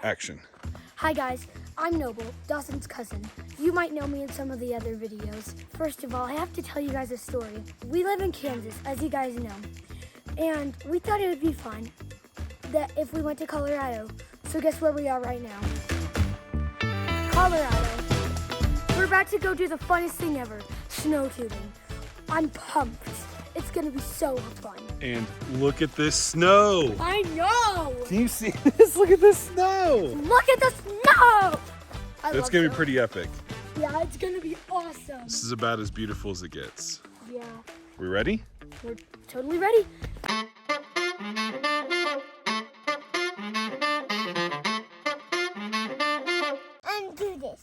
Action. Hi guys, I'm Noble, Dawson's cousin. You might know me in some of the other videos. First of all, I have to tell you guys a story. We live in Kansas, as you guys know, and we thought it would be fun that if we went to Colorado. So guess where we are right now? Colorado. We're about to go do the funnest thing ever, snow tubing. I'm pumped. It's gonna be so fun. And look at this snow. I know. Can you see this? Look at this snow. Look at the snow. It's gonna be pretty epic. Yeah, it's gonna be awesome. This is about as beautiful as it gets. Yeah. We ready? We're totally ready. Undo this.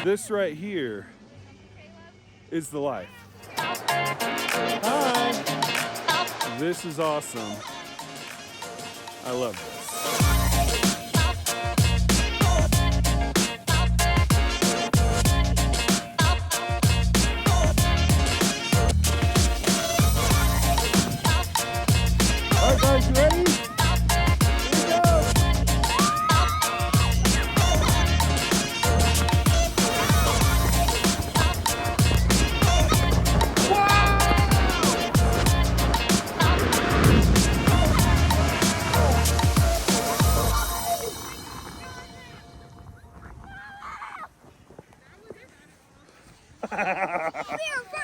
This right here is the life. Hi. This is awesome. I love this. All right, guys, you ready?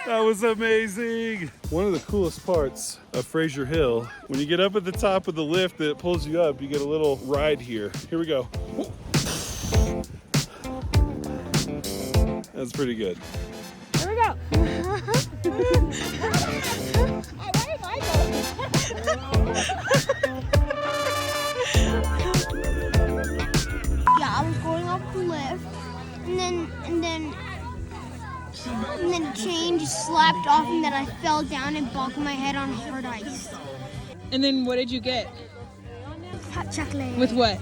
That was amazing. One of the coolest parts of Fraser Hill, when you get up at the top of the lift that pulls you up, you get a little ride here. Here we go. That's pretty good. Here we go. Yeah, I was going up the lift, and then the chain just slapped off, and then I fell down and bonked my head on hard ice. And then what did you get? Hot chocolate. With what?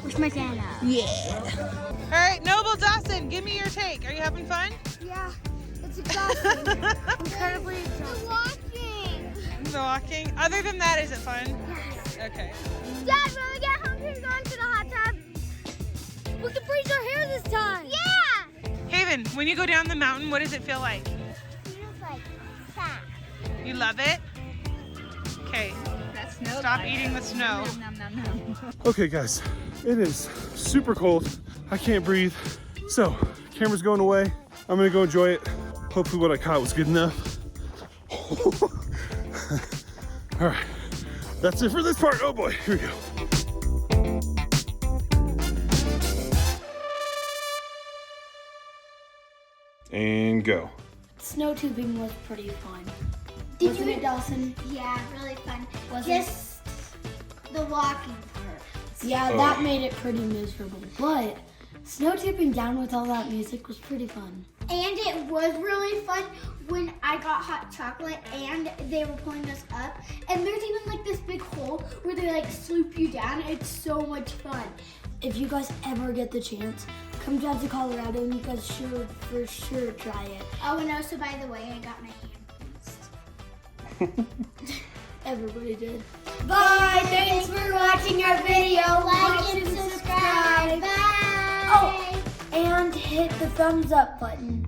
With my Santa. Yeah. All right, Noble Dawson, give me your take. Are you having fun? Yeah, it's exhausting. Incredibly exhausting. The walking. Other than that, is it fun? Yes. Okay. Dad, when we get home, can we go into the hot tub? We can freeze our hair this time. Yeah! Haven, when you go down the mountain, what does it feel like? It feels like fat. You love it? Okay. Stop eating the snow. Okay, guys, it is super cold. I can't breathe. So, camera's going away. I'm gonna go enjoy it. Hopefully what I caught was good enough. All right, that's it for this part. Oh boy, here we go. And go. Snow tubing was pretty fun. Wasn't it, Dawson? Yeah, really fun. Was Just the walking part. Yeah, that made it pretty miserable. But snow tubing down with all that music was pretty fun. And it was really fun when I got hot chocolate and they were pulling us up. And there's even like this big hole where they like sloop you down. It's so much fun. If you guys ever get the chance, come down to Colorado and you guys should for sure try it. Oh, and also, by the way, I got my hand greased. Everybody did. Bye! Thanks for watching our video. Like and subscribe. Bye! Oh, and hit the thumbs up button.